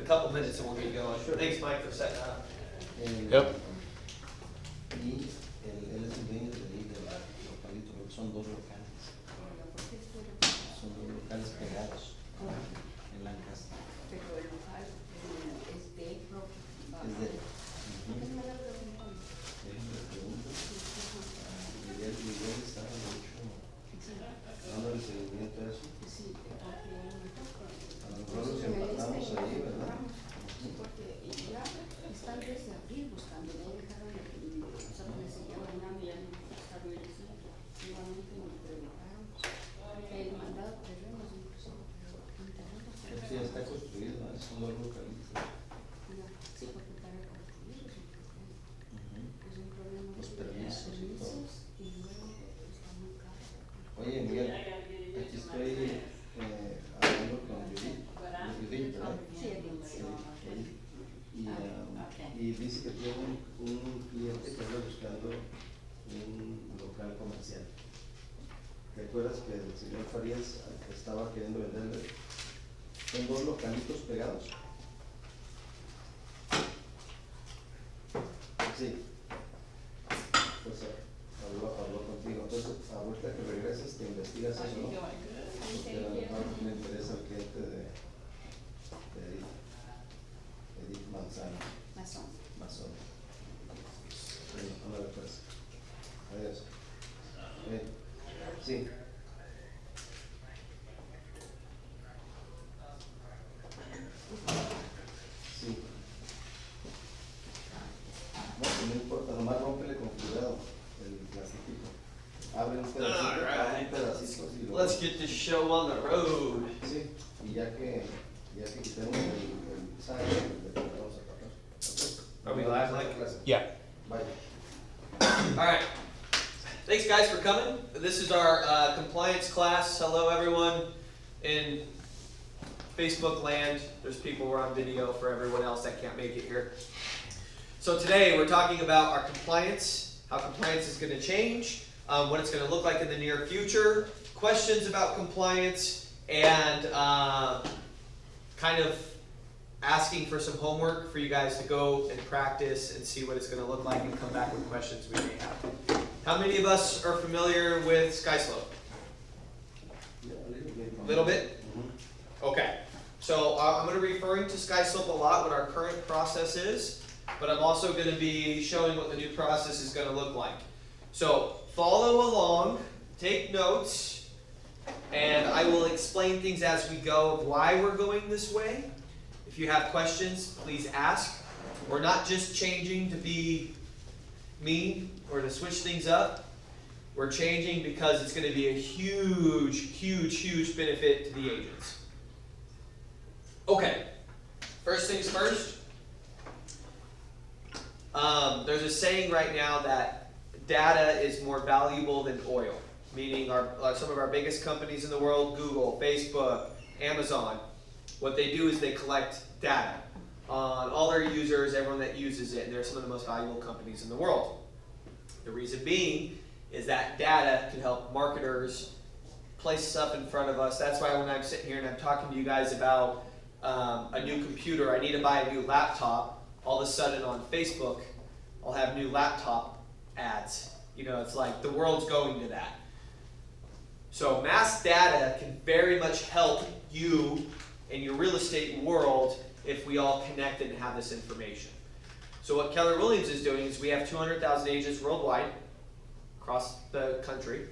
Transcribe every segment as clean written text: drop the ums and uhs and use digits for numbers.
couple minutes and we'll get going. Sure. Thanks, Mike, for setting that up. Yep. Y él es el dueño del localito, creo que son dos locales. Son dos locales pegados en Lancaster. Pero el local es de Es de déjenme le pregunto. Miguel estaba mucho dándole seguimiento a eso. A lo mejor nos empatamos ahí, ¿verdad? porque ya están desde abril buscando, no dejaron de, o sea, me enseñaron una ya no buscaron el centro, nuevamente nos preguntaron, el mandado de terrenos inclusive, pero Sí, ya está construido, ¿no? Son dos localitos. sí, porque para construir es un problema Los de permisos y todo. y luego está muy caro. Oye, Miguel, aquí estoy hablando con Judith, ¿verdad? Sí, Sí, y dice que tiene un cliente que anda buscando un local comercial. ¿Te acuerdas que el señor Farías estaba queriendo venderle? Son dos localitos pegados. Sí. Pues habló contigo. Entonces, ahorita que regreses te investigas eso, ¿no? Porque a lo mejor me interesa el cliente de Edith Manzano. Mazón. Ándale pues. Adiós. Sí. Sí. No importa, nomás rómpele con cuidado el plastiquito. Abre un pedacito, abre un pedacito y lo... Let's get this show on the road. Sí, y ya que quitemos el sangre, le vamos a tapar. Are we live, Mike? Yeah. Bye. Alright. Thanks, guys, for coming. This is our compliance class. Hello, everyone in Facebook land. There's people who are on video for everyone else that can't make it here. So today we're talking about our compliance, how compliance is going to change, what it's going to look like in the near future, questions about compliance, and kind of asking for some homework for you guys to go and practice and see what it's going to look like and come back with questions we may have. How many of us are familiar with SkySlope? Yeah, a little bit. A little bit? Mhm. Okay. So I'm going to be referring to SkySlope a lot, what our current process is, but I'm also going to be showing what the new process is going to look like. So follow along, take notes, and I will explain things as we go of why we're going this way. If you have questions, please ask. We're not just changing to be mean or to switch things up. We're changing because it's going to be a huge, huge, huge benefit to the agents. Okay, first things first. There's a saying right now that data is more valuable than oil, meaning some of our biggest companies in the world, Google, Facebook, Amazon, what they do is they collect data on all their users, everyone that uses it, and they're some of the most valuable companies in the world. The reason being is that data can help marketers place stuff in front of us. That's why when I'm sitting here and I'm talking to you guys about a new computer, I need to buy a new laptop, all of a sudden on Facebook, I'll have new laptop ads. You know, it's like the world's going to that. So mass data can very much help you in your real estate world if we all connect and have this information. So what Keller Williams is doing is we have 200,000 agents worldwide, across the country,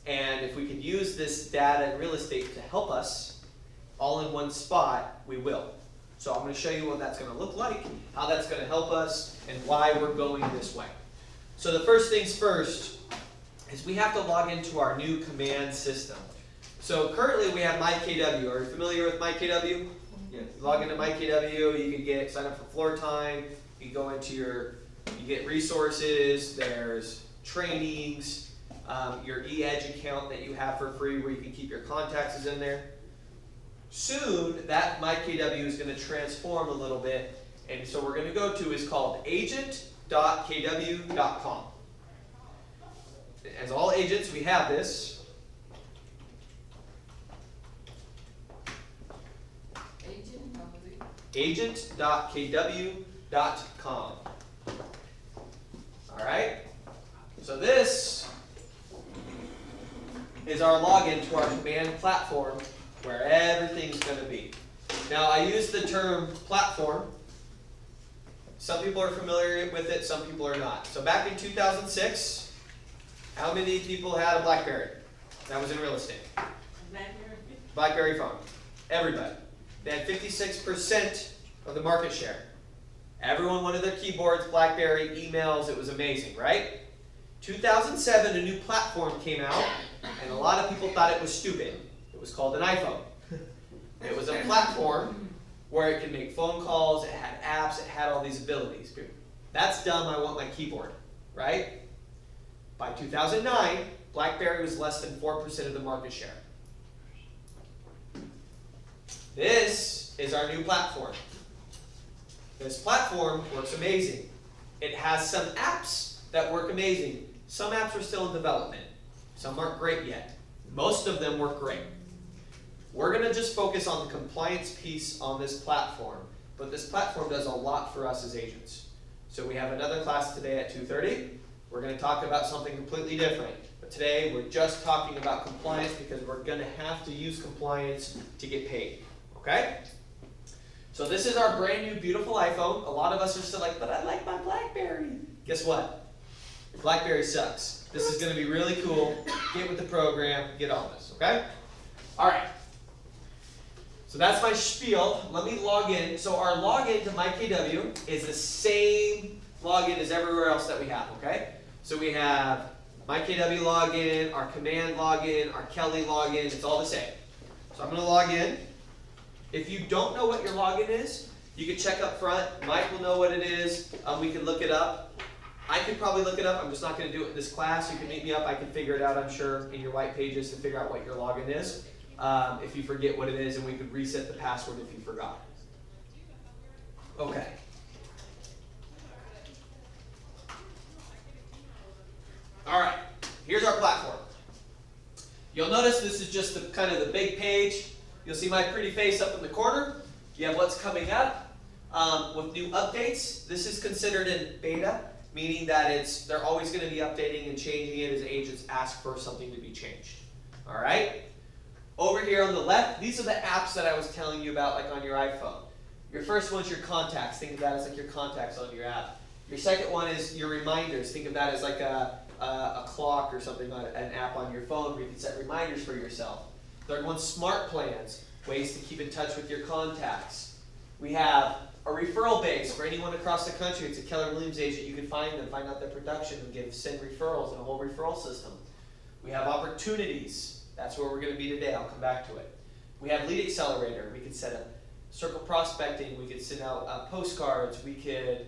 and if we could use this data in real estate to help us all in one spot, we will. So I'm going to show you what that's going to look like, how that's going to help us, and why we're going this way. So the first things first is we have to log into our new command system. So currently we have MyKW. Are you familiar with MyKW? Yeah. Log into MyKW, you can sign up for floor time, you go into you get resources, there's trainings, your eEdge account that you have for free where you can keep your contacts is in there. Soon, that MyKW is going to transform a little bit, and so we're going to go to is called agent.kw.com. As all agents, we have this. agent.kw.com. Alright? So this is our login to our command platform where everything's going to be. Now I use the term platform. Some people are familiar with it, some people are not. So back in 2006, how many people had a BlackBerry? That was in real estate. BlackBerry phone. Everybody. They had 56% of the market share. Everyone wanted their keyboards, BlackBerry, emails. It was amazing, right? 2007, a new platform came out, and a lot of people thought it was stupid. It was called an iPhone. It was a platform where it could make phone calls, it had apps, it had all these abilities. That's dumb, I want my keyboard, right? By 2009, BlackBerry was less than 4% of the market share. This is our new platform. This platform works amazing. It has some apps that work amazing. Some apps are still in development. Some aren't great yet. Most of them work great. We're going to just focus on the compliance piece on this platform, but this platform does a lot for us as agents. So we have another class today at 2:30. We're going to talk about something completely different. But today we're just talking about compliance because we're going to have to use compliance to get paid. Okay? So this is our brand new beautiful iPhone. A lot of us are still like, but I like my BlackBerry. Guess what? Your BlackBerry sucks. This is going to be really cool. Get with the program. Get on this. Okay? All right. So that's my spiel. Let me log in. So our login to MyKW is the same login as everywhere else that we have, okay? So we have MyKW login, our command login, our Kelly login. It's all the same. So I'm going to log in. If you don't know what your login is, you can check up front. Mike will know what it is. We can look it up. I could probably look it up. I'm just not going to do it in this class. You can meet me up. I can figure it out, I'm sure, in your white pages to figure out what your login is. If you forget what it is, and we could reset the password if you forgot. Okay. All right. Here's our platform. You'll notice this is just the kind of the big page. You'll see my pretty face up in the corner. You have what's coming up with new updates. This is considered in beta, meaning that they're always going to be updating and changing it as agents ask for something to be changed. All right. Over here on the left, these are the apps that I was telling you about, like on your iPhone. Your first one's your contacts. Think of that as like your contacts on your app. Your second one is your reminders. Think of that as like a clock or something, an app on your phone where you can set reminders for yourself. Third one's smart plans, ways to keep in touch with your contacts. We have a referral base for anyone across the country. It's a Keller Williams agent. You can find them, find out their production, and send referrals and a whole referral system. We have opportunities. That's where we're going to be today. I'll come back to it. We have Lead Accelerator. We could set up circle prospecting. We could send out postcards. We could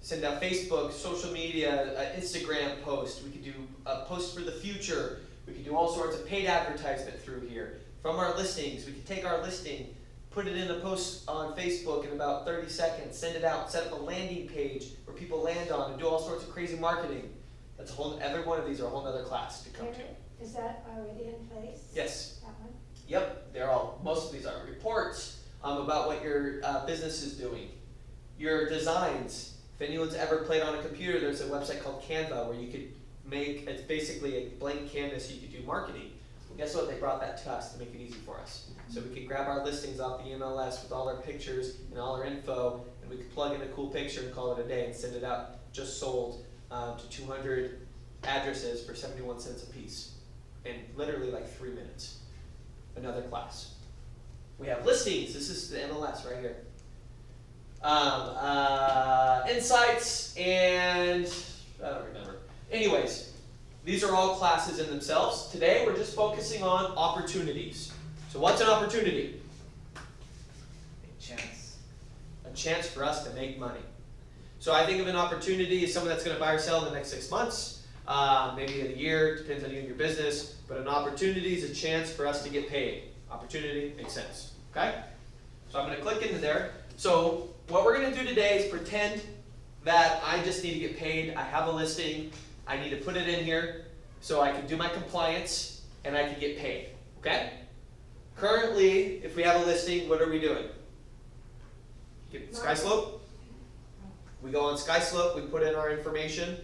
send out Facebook, social media, Instagram post. We could do a post for the future. We could do all sorts of paid advertisement through here. From our listings, we could take our listing, put it in a post on Facebook in about 30 seconds, send it out, set up a landing page where people land on, and do all sorts of crazy marketing. That's a whole. Every one of these are a whole other class to come to. Is that already in place? Yes. That one? Yep. They're all. Most of these are reports about what your business is doing. Your designs. If anyone's ever played on a computer, there's a website called Canva where you could make. It's basically a blank canvas. You could do marketing. Well, guess what? They brought that to us to make it easy for us. So we could grab our listings off the MLS with all our pictures and all our info, and we could plug in a cool picture and call it a day and send it out. Just sold to 200 addresses for 71 cents a piece in literally like 3 minutes. Another class. We have listings. This is the MLS right here. Insights and I don't remember. Anyways, these are all classes in themselves. Today we're just focusing on opportunities. So what's an opportunity? A chance. A chance for us to make money. So I think of an opportunity as someone that's going to buy or sell in the next 6 months, maybe in a year, depends on you and your business. But an opportunity is a chance for us to get paid. Opportunity makes sense. Okay? So I'm going to click into there. So what we're going to do today is pretend that I just need to get paid. I have a listing. I need to put it in here so I can do my compliance and I can get paid. Okay? Currently, if we have a listing, what are we doing? Get SkySlope. We go on SkySlope, we put in our information,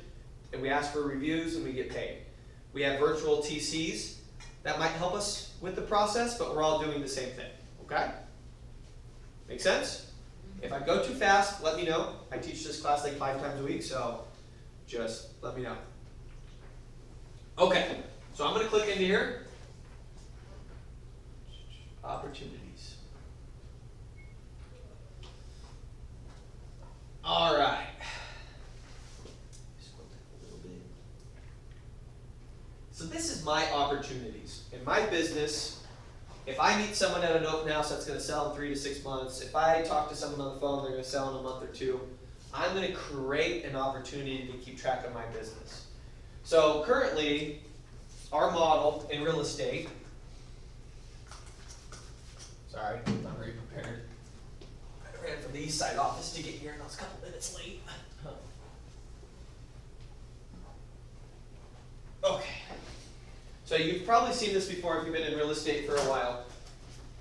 and we ask for reviews, and we get paid. We have virtual TCs that might help us with the process, but we're all doing the same thing, okay? Make sense? If I go too fast, let me know. I teach this class like 5 times a week, so just let me know. Okay, so I'm going to click into here. Opportunities. All right. Scroll down a little bit. So this is my opportunities. In my business, if I meet someone at an open house that's going to sell in 3 to 6 months, if I talk to someone on the phone, they're going to sell in a month or 2, I'm going to create an opportunity to keep track of my business. So currently, our model in real estate, sorry, I'm not very prepared. I ran from the East Side office to get here and I was a couple minutes late. Okay. So you've probably seen this before if you've been in real estate for a while.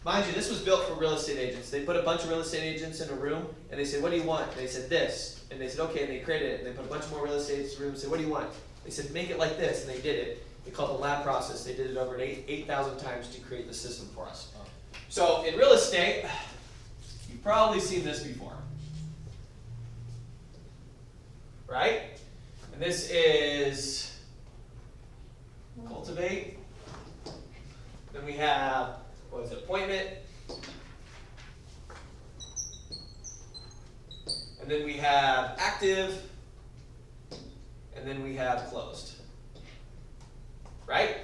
Mind you, this was built for real estate agents. They put a bunch of real estate agents in a room and they said, what do you want? And they said this. And they said, okay, and they created it. And they put a bunch more real estate agents in the room and said, what do you want? They said, make it like this. And they did it. They called it the lab process. They did it over 8,000 times to create the system for us. So in real estate, you've probably seen this before. Right? And this is cultivate. Then we have, what is it, appointment. And then we have active. And then we have closed. Right?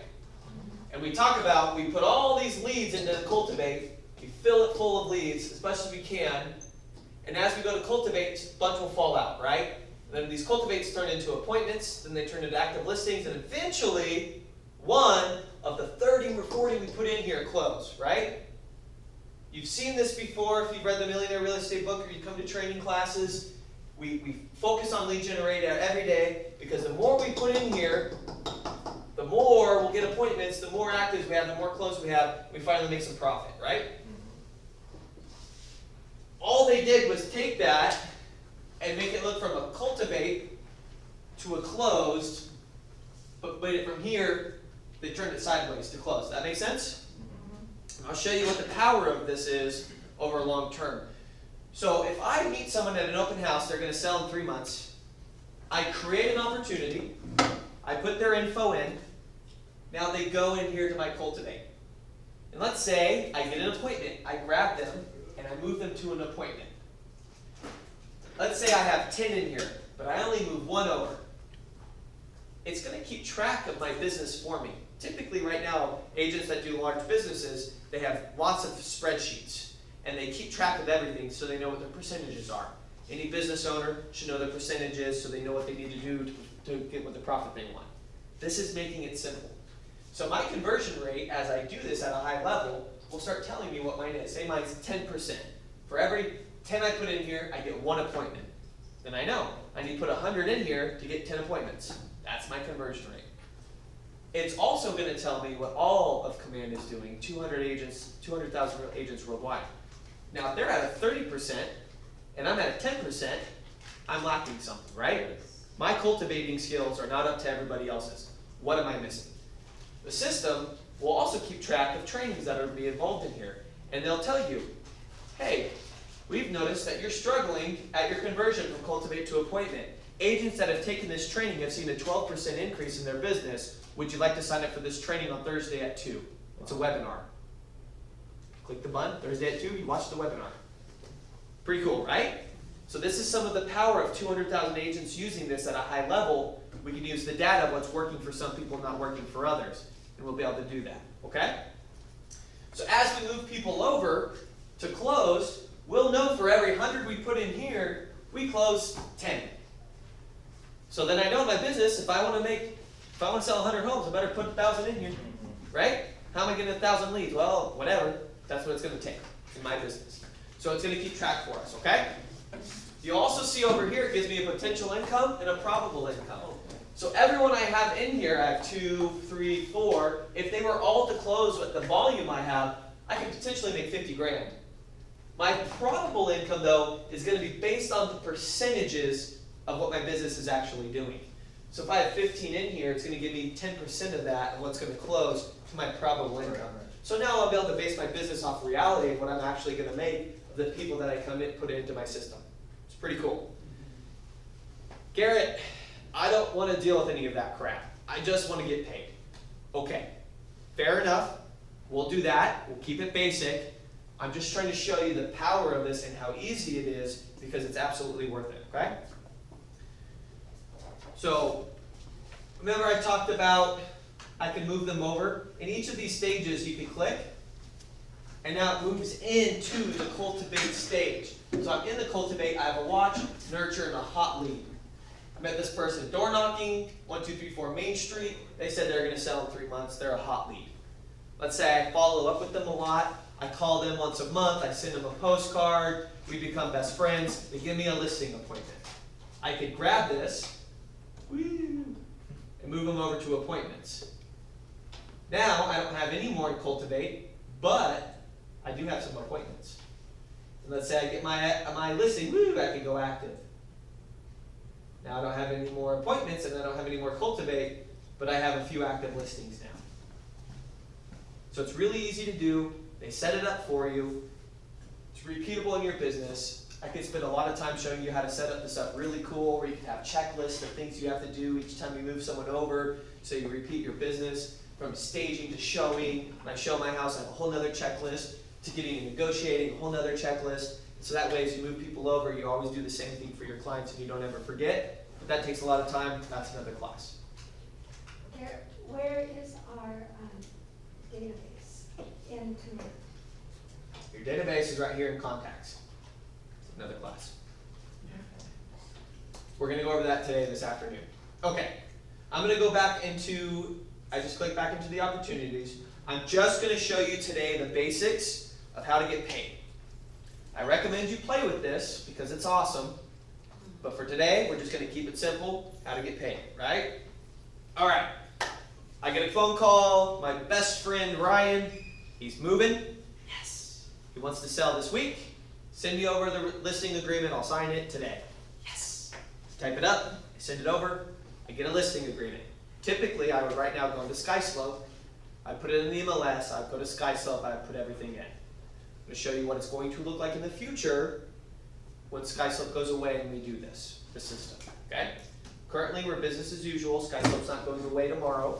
And we talk about, we put all these leads into cultivate, we fill it full of leads as much as we can, and as we go to cultivate, a bunch will fall out, right? And then these cultivates turn into appointments, then they turn into active listings, and eventually, one of the 30 or 40 we put in here close, right? You've seen this before if you've read the Millionaire Real Estate book or you come to training classes. We focus on lead generator every day because the more we put in here, the more we'll get appointments, the more actives we have, the more close we have, we finally make some profit, right? All they did was take that and make it look from a cultivate to a closed, but from here, they turned it sideways to close. That make sense? And I'll show you what the power of this is over long term. So if I meet someone at an open house, they're going to sell in 3 months. I create an opportunity. I put their info in. Now they go in here to my cultivate. And let's say I get an appointment. I grab them and I move them to an appointment. Let's say I have 10 in here, but I only move 1 over. It's going to keep track of my business for me. Typically right now, agents that do large businesses, they have lots of spreadsheets. And they keep track of everything so they know what their percentages are. Any business owner should know their percentages so they know what they need to do to get what the profit they want. This is making it simple. So my conversion rate, as I do this at a high level, will start telling me what mine is. Say mine's 10%. For every 10 I put in here, I get 1 appointment. Then I know I need to put 100 in here to get 10 appointments. That's my conversion rate. It's also going to tell me what all of Command is doing, 200,000 agents worldwide. Now, if they're at a 30% and I'm at a 10%, I'm lacking something, right? My cultivating skills are not up to everybody else's. What am I missing? The system will also keep track of trainings that are being involved in here. And they'll tell you, hey, we've noticed that you're struggling at your conversion from cultivate to appointment. Agents that have taken this training have seen a 12% increase in their business. Would you like to sign up for this training on Thursday at 2? It's a webinar. Click the button, Thursday at 2, you watch the webinar. Pretty cool, right? So this is some of the power of 200,000 agents using this at a high level. We can use the data of what's working for some people, not working for others. And we'll be able to do that, okay? So as we move people over to close, we'll know for every 100 we put in here, we close 10. So then I know in my business, if I want to sell 100 homes, I better put 1,000 in here, right? How am I getting 1,000 leads? Well, whatever. That's what it's going to take in my business. So it's going to keep track for us, okay? You also see over here, it gives me a potential income and a probable income. So everyone I have in here, I have 2, 3, 4. If they were all to close with the volume I have, I could potentially make 50 grand. My probable income, though, is going to be based on the percentages of what my business is actually doing. So if I have 15 in here, it's going to give me 10% of that of what's going to close to my probable income. So now I'll be able to base my business off reality of what I'm actually going to make of the people that I come in, put into my system. It's pretty cool. Garrett, I don't want to deal with any of that crap. I just want to get paid. Okay, fair enough. We'll do that. We'll keep it basic. I'm just trying to show you the power of this and how easy it is because it's absolutely worth it, okay? So, remember I talked about I can move them over. In each of these stages you can click, and now it moves into the cultivate stage. So I'm in the cultivate, I have a watch, nurture, and a hot lead. I met this person door knocking, 1234 Main Street. They said they're going to sell in 3 months. They're a hot lead. Let's say I follow up with them a lot. I call them once a month. I send them a postcard. We become best friends. They give me a listing appointment. I could grab this and move them over to appointments. Now I don't have any more in Cultivate, but I do have some appointments. And let's say I get my listing, I can go active. Now I don't have any more appointments and I don't have any more Cultivate, but I have a few active listings now. So it's really easy to do. They set it up for you. It's repeatable in your business. I could spend a lot of time showing you how to set up this up really cool, where you can have checklists of things you have to do each time you move someone over, so you repeat your business from staging to showing. When I show my house, I have a whole nother checklist, to getting and negotiating, a whole nother checklist. So that way, as you move people over, you always do the same thing for your clients and you don't ever forget. But that takes a lot of time. That's another class. Where is our database in Command? Your database is right here in Contacts. Another class. We're going to go over that today, this afternoon. Okay, I'm going to go back into, I just clicked back into the opportunities. I'm just going to show you today the basics of how to get paid. I recommend you play with this because it's awesome. But for today, we're just going to keep it simple, how to get paid, right? All right, I get a phone call, my best friend Ryan, he's moving. Yes. He wants to sell this week. Send me over the listing agreement, I'll sign it today. Yes. Type it up, I send it over, I get a listing agreement. Typically, I would right now go into SkySlope. I put it in the MLS, I go to SkySlope, I put everything in. I'm going to show you what it's going to look like in the future when SkySlope goes away and we do this system, okay? Currently, we're business as usual. SkySlope's not going away tomorrow,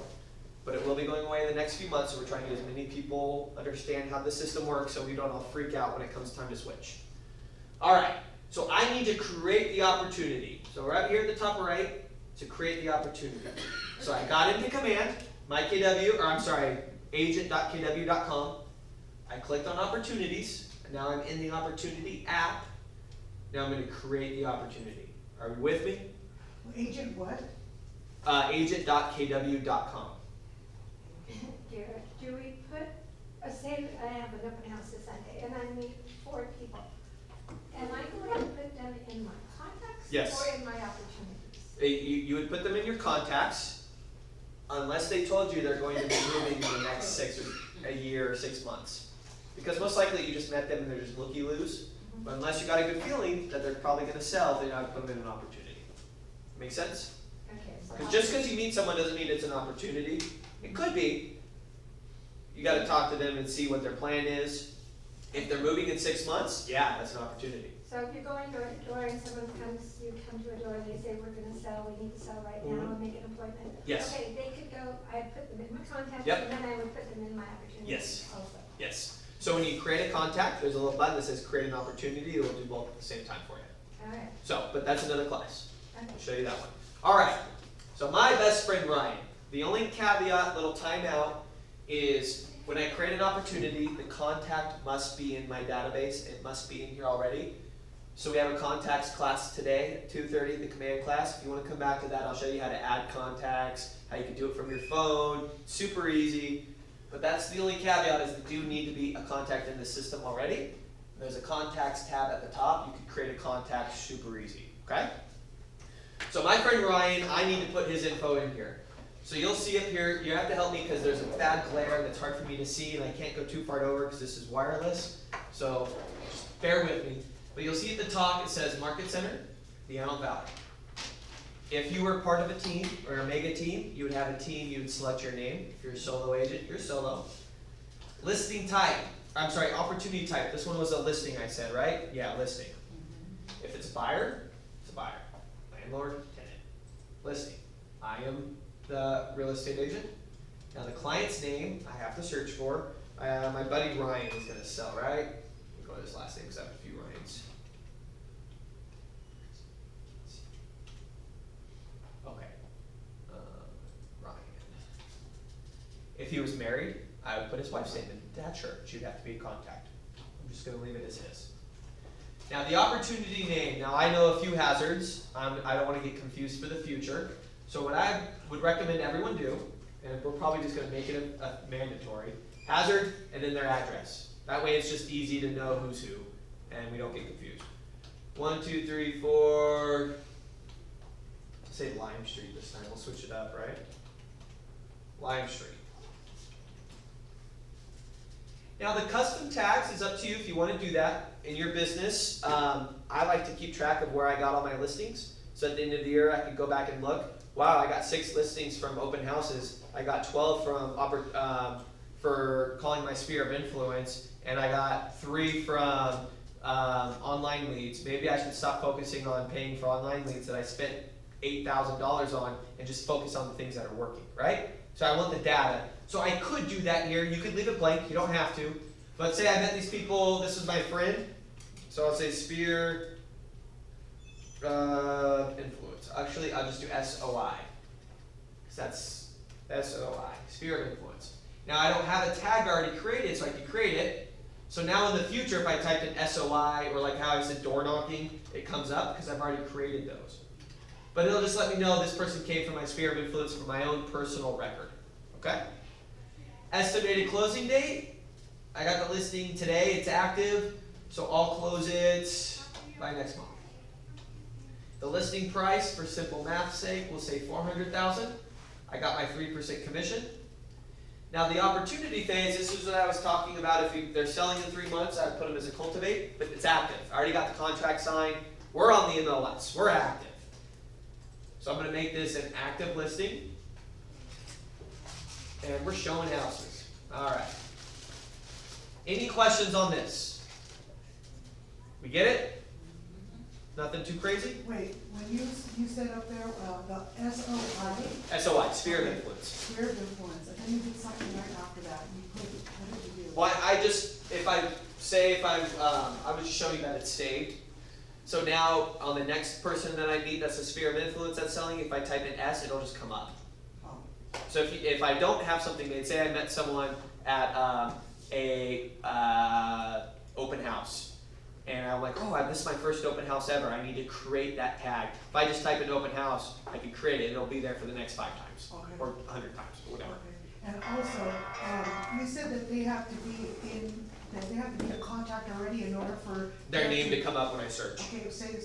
but it will be going away in the next few months, so we're trying to get as many people understand how the system works so we don't all freak out when it comes time to switch. All right, so I need to create the opportunity. So right here at the top right, to create the opportunity. So I got into command, agent.kw.com. I clicked on opportunities, and now I'm in the opportunity app. Now I'm going to create the opportunity. Are we with me? Agent what? Agent.kw.com. Garrett, do we put, say I have an open house this Sunday and I meet 4 people. Am I going to put them in my contacts? Yes. Or in my opportunities? You would put them in your contacts unless they told you they're going to be moving in the next a year or 6 months. Because most likely you just met them and they're just looky-loos. But unless you got a good feeling that they're probably going to sell, then I would put them in an opportunity. Make sense? Okay. So Because just because you meet someone doesn't mean it's an opportunity. It could be. You got to talk to them and see what their plan is. If they're moving in 6 months, yeah, that's an opportunity. So if you're going door to door and someone comes, you come to a door and they say, we're going to sell, we need to sell right now and make an appointment. Yes. Okay, they could go, I'd put them in my contacts Yep. and then I would put them in my opportunities Yes. also. Yes. So when you create a contact, there's a little button that says create an opportunity. It will do both at the same time for you. All right. So, but that's another class. Okay. I'll show you that one. All right. So my best friend Ryan. The only caveat, little timeout, is when I create an opportunity, the contact must be in my database. It must be in here already. So we have a contacts class today at 2:30, the command class. If you want to come back to that, I'll show you how to add contacts, how you can do it from your phone. Super easy. But that's the only caveat, is they do need to be a contact in the system already. There's a contacts tab at the top. You can create a contact super easy, okay? So my friend Ryan, I need to put his info in here. So you'll see up here, you have to help me because there's a bad glare that's hard for me to see and I can't go too far over because this is wireless. So just bear with me, but you'll see at the top it says Market Center, the Antelope Valley. If you were part of a team or a mega team, you would have a team, you would select your name. If you're a solo agent, you're solo. Listing type, opportunity type. This one was a listing, I said, right? Yeah, listing. If it's a buyer, it's a buyer. Landlord, tenant. Listing. I am the real estate agent. Now the client's name I have to search for. My buddy Ryan is going to sell, right? Let me go to his last name because I have a few Ryans. Okay. Ryan. If he was married, I would put his wife's name in. That's sure. She'd have to be a contact. I'm just going to leave it as his. Now the opportunity name. Now I know a few hazards. I don't want to get confused for the future. So what I would recommend everyone do, and we're probably just going to make it a mandatory, hazard and then their address. That way it's just easy to know who's who and we don't get confused. 1, 2, 3, 4, let's say Lime Street this time. We'll switch it up, right? Lime Street. Now the custom tags is up to you if you want to do that in your business. I like to keep track of where I got all my listings. So at the end of the year I can go back and look. Wow, I got 6 listings from open houses. I got 12 from for calling my sphere of influence, and I got 3 from online leads. Maybe I should stop focusing on paying for online leads that I spent $8,000 on and just focus on the things that are working, right? So I want the data. So I could do that here. You could leave it blank. You don't have to. But say I met these people. This is my friend. So I'll say sphere influence. Actually, I'll just do SOI. Because that's SOI, sphere of influence. Now I don't have a tag already created, so I can create it. So now in the future, if I typed in SOI, or like how I said door knocking, it comes up because I've already created those. But it'll just let me know this person came from my sphere of influence from my own personal record. Okay? Estimated closing date. I got the listing today, it's active, so I'll close it by next month. The listing price, for simple math's sake, we'll say $400,000. I got my 3% commission. Now the opportunity phase, this is what I was talking about. If they're selling in 3 months, I'd put them as a cultivate, but it's active. I already got the contract signed. We're on the MLS. We're active. So I'm going to make this an active listing. And we're showing houses. All right. Any questions on this? We get it? Nothing too crazy? Wait, when you said up there, the SOI? SOI, sphere of influence. Sphere of influence, and then you did something right after that, and you put, what did you do? Well, I was just showing you that it's saved. So now, on the next person that I meet that's a sphere of influence that's selling, if I type in S, it'll just come up. Oh, So if I don't have something made, say I met someone at a open house, and I'm like, oh, this is my first open house ever. I need to create that tag. If I just type in open house, I can create it. It'll be there for the next 5 times, Okay. or 100 times, or whatever. okay. And also, you said that they have to be a contact already in order for Their name to come up when I search. Okay, say,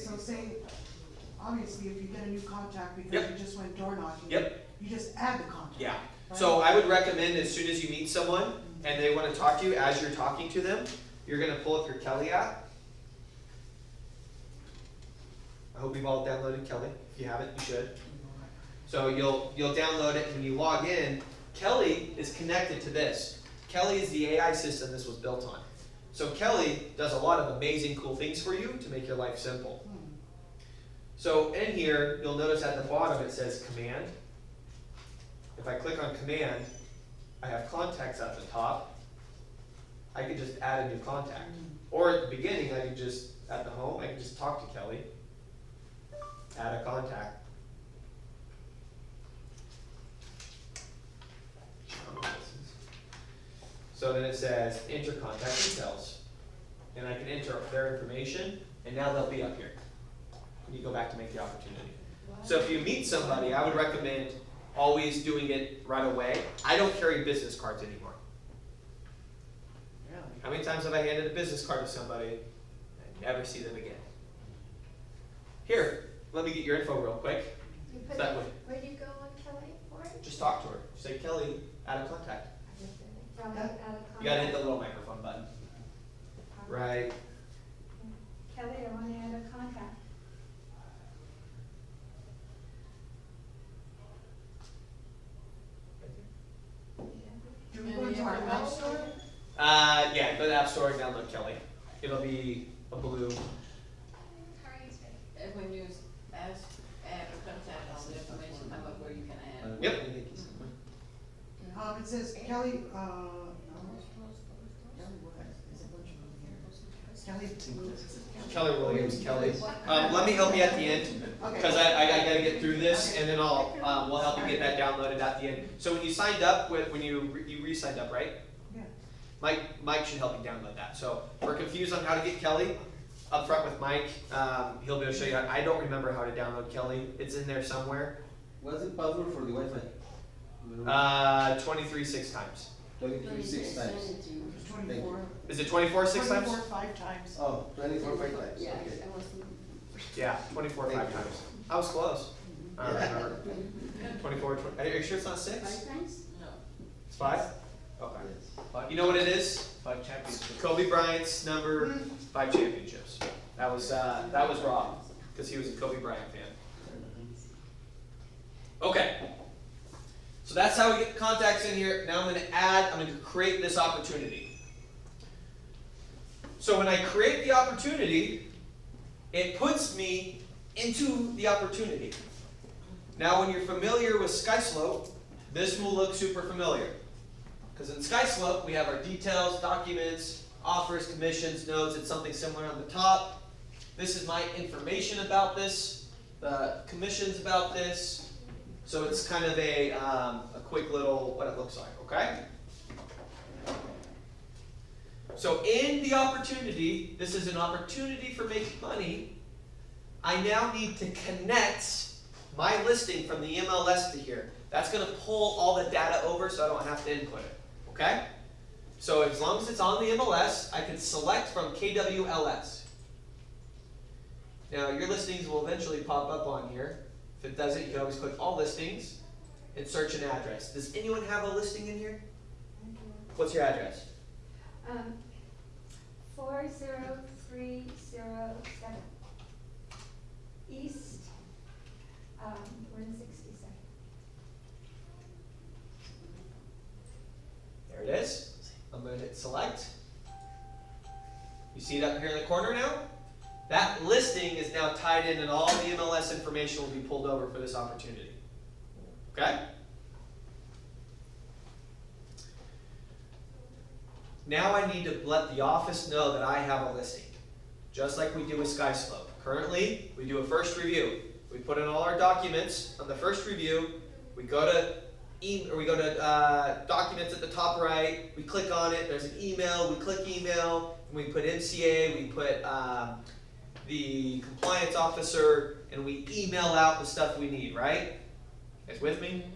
obviously, if you get a new contact because Yep. you just went door knocking. Yep. You just add the contact. Yeah. right? So I would recommend as soon as you meet someone and they want to talk to you, as you're talking to them, you're going to pull up your Kelly app. I hope you've all downloaded Kelly. If you haven't, you should. So you'll download it, and when you log in, Kelly is connected to this. Kelly is the AI system this was built on. So Kelly does a lot of amazing cool things for you to make your life simple. So in here, you'll notice at the bottom it says command. If I click on command, I have contacts at the top. I could just add a new contact. Or at the beginning, I could just, at the home, I could just talk to Kelly. Add a contact. So then it says enter contact details. And I can enter their information, and now they'll be up here when you go back to make the opportunity. So if you meet somebody, I would recommend always doing it right away. I don't carry business cards anymore. Really? How many times have I handed a business card to somebody and never see them again? Here, let me get your info real quick. You put That it, way. where do you go on Kelly for it? Just talk to her. Say, Kelly, add a contact. Kelly, That- add a You gotta hit the contact. little microphone button. Right Yeah, go to the App Store and download Kelly. It'll be a blue. And when you ask, add or contact all the information, how about where you can add? Yep. It says Kelly, Kelly Williams, Kelly. Let me help you at the end, because I gotta get through this, and then we'll help you get that downloaded at the end. So when you signed up, when you re-signed up, right? Yeah. Mike should help you download that. So if we're confused on how to get Kelly, up front with Mike, he'll be able to show you. I don't remember how to download Kelly. It's in there somewhere. What's the password for the Wi-Fi? 23 6 times. 23 6 times. it's 24. Is it 24 6 times? 24 5 times. Oh, 24 5 times. Yeah, Okay. I was thinking. Yeah, 24 5 Thank you. times. I was close. I don't Yeah. remember. 24, 20. Are you sure it's not 6? 5 times? No. It's 5? Okay. Yes. You know what it is? 5 championships. Kobe Bryant's number 5 championships. That was Rob, because he was a Kobe Bryant fan. Okay. So that's how we get contacts in here. Now I'm going to create this opportunity. So when I create the opportunity, it puts me into the opportunity. Now when you're familiar with SkySlope, this will look super familiar. Because in SkySlope, we have our details, documents, offers, commissions, notes. It's something similar on the top. This is my information about this, the commissions about this. So it's kind of a quick little what it looks like, okay? So in the opportunity, this is an opportunity for making money. I now need to connect my listing from the MLS to here. That's going to pull all the data over so I don't have to input it, okay? So as long as it's on the MLS, I can select from KWLS. Now your listings will eventually pop up on here. If it doesn't, you can always click all listings and search an address. Does anyone have a listing in here? What's your address? 40307 East 162nd. There it is. I'm going to hit select. You see it up here in the corner now? That listing is now tied in and all the MLS information will be pulled over for this opportunity. Okay? Now I need to let the office know that I have a listing, just like we do with SkySlope. Currently, we do a first review. We put in all our documents on the first review. We go to documents at the top right. We click on it. There's an email. We click email. And we put MCA. We put the compliance officer, and we email out the stuff we need. Right? You guys with me?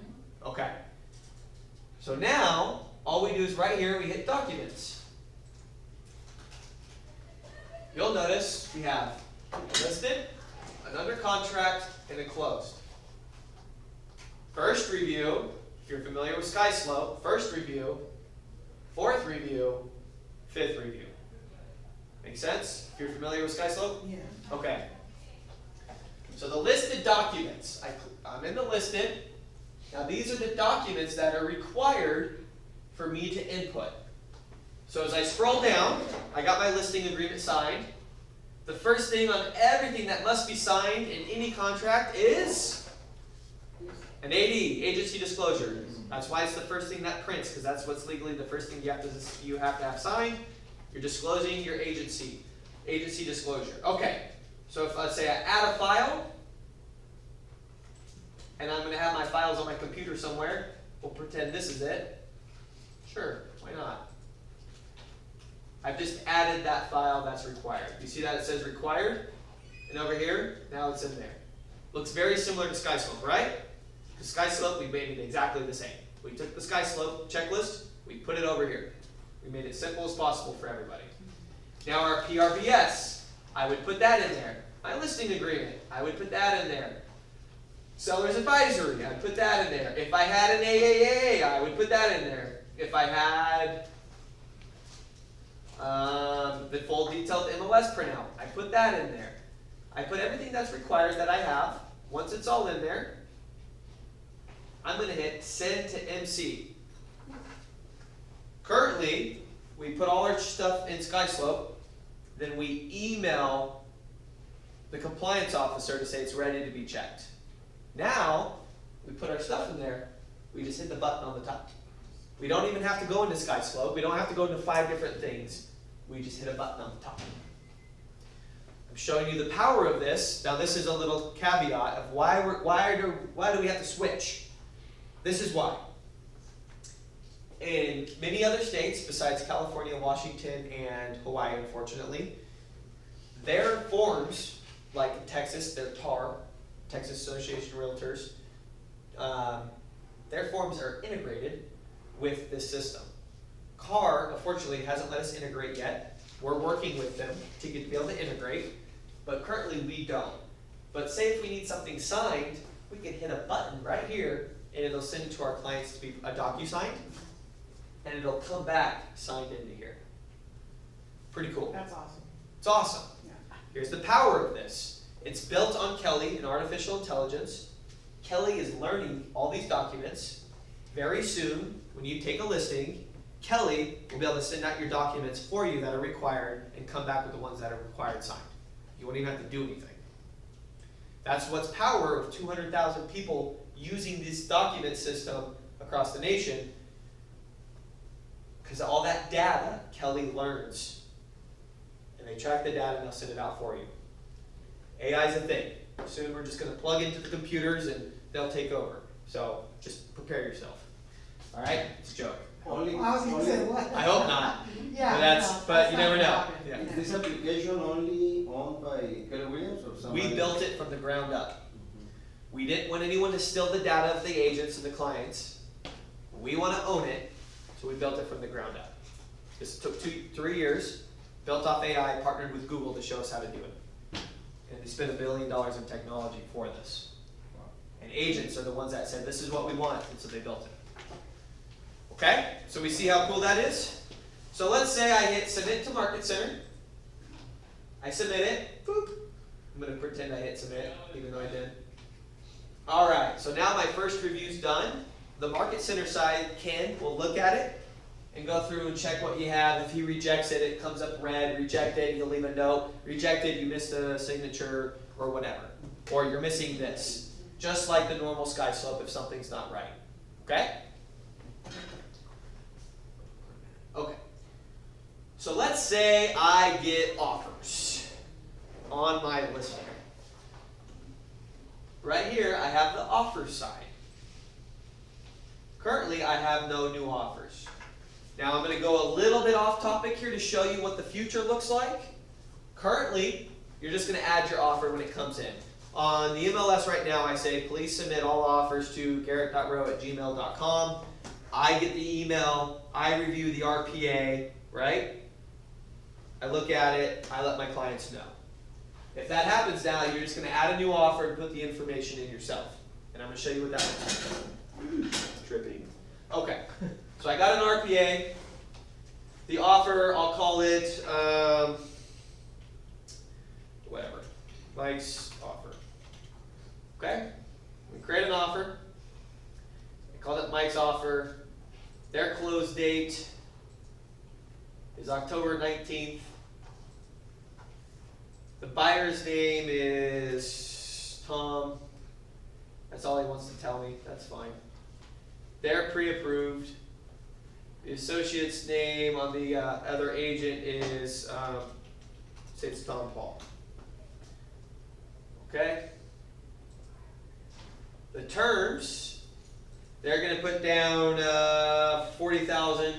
Okay. So now all we do is right here we hit documents. You'll notice we have a listed, an under contract, and a closed. First review, if you're familiar with SkySlope, first review, fourth review, fifth review. Make sense? If you're familiar with SkySlope? Yeah. Okay. So the listed documents, I'm in the listed. Now these are the documents that are required for me to input. So as I scroll down, I got my listing agreement signed. The first thing on everything that must be signed in any contract is an AD, agency disclosure. That's why it's the first thing that prints, because that's what's legally the first thing you have to have signed. You're disclosing your agency disclosure. Okay, so if let's say I add a file, and I'm going to have my files on my computer somewhere, we'll pretend this is it. Sure, why not? I've just added that file that's required. You see that it says required? And over here, now it's in there. Looks very similar to SkySlope, right? Because SkySlope, we made it exactly the same. We took the SkySlope checklist, we put it over here. We made it simple as possible for everybody. Now our PRBS, I would put that in there. My listing agreement, I would put that in there. Seller's advisory, I'd put that in there. If I had an AAA, I would put that in there. If I had the full detailed MLS printout, I put that in there. I put everything that's required that I have. Once it's all in there, I'm going to hit send to MC. Currently, we put all our stuff in SkySlope, then we email the compliance officer to say it's ready to be checked. Now, we put our stuff in there, we just hit the button on the top. We don't even have to go into SkySlope, we don't have to go into 5 different things, we just hit a button on the top. I'm showing you the power of this. Now this is a little caveat of why do we have to switch? This is why. In many other states, besides California, Washington, and Hawaii, unfortunately, their forms, like in Texas, their TAR, Texas Association of Realtors, their forms are integrated with this system. CAR, unfortunately, hasn't let us integrate yet. We're working with them to be able to integrate, but currently we don't. But say if we need something signed, we can hit a button right here, and it'll send it to our clients to be a DocuSign, and it'll come back signed into here. Pretty cool. That's awesome. It's awesome. Yeah. Here's the power of this. It's built on Kelly and artificial intelligence. Kelly is learning all these documents. Very soon, when you take a listing, Kelly will be able to send out your documents for you that are required and come back with the ones that are required signed. You won't even have to do anything. That's what's power of 200,000 people using this document system across the nation, because all that data Kelly learns, and they track the data and they'll send it out for you. AI is a thing. Soon we're just going to plug into the computers and they'll take over. So just prepare yourself. All right, it's a joke. Only, I was gonna say, only, what? I hope not. Yeah. But that's you not never gonna know. happen. Yeah. is this application only owned by Keller Williams or somebody? We built it from the ground up. We didn't want anyone to steal the data of the agents and the clients. We want to own it, so we built it from the ground up. This took 3 years, built off AI, partnered with Google to show us how to do it. And they spent $1 billion in technology for this. And agents are the ones that said, this is what we want, and so they built it. Okay, so we see how cool that is? So let's say I hit submit to Market Center. I submit it, boop. I'm gonna pretend I hit submit, even though I did. All right, so now my first review's done. The Market Center side, Ken, will look at it and go through and check what you have. If he rejects it, it comes up red. Rejected, he'll leave a note. Rejected, you missed a signature or whatever. Or you're missing this. Just like the normal SkySlope if something's not right. Okay? Okay. So let's say I get offers on my listing. Right here, I have the offer side. Currently, I have no new offers. Now, I'm going to go a little bit off topic here to show you what the future looks like. Currently, you're just going to add your offer when it comes in. On the MLS right now, I say, please submit all offers to garrett.rowe@gmail.com. I get the email, I review the RPA, right? I look at it, I let my clients know. If that happens now, you're just going to add a new offer and put the information in yourself. And I'm going to show you what that looks like. Tripping. Okay, so I got an RPA. The offer, I'll call it, whatever, Mike's offer. Okay, we create an offer. I called it Mike's offer. Their close date is October 19th. The buyer's name is Tom. That's all he wants to tell me. That's fine. They're pre-approved. The associate's name on the other agent is, say it's Tom Paul. Okay? The terms, they're going to put down $40,000.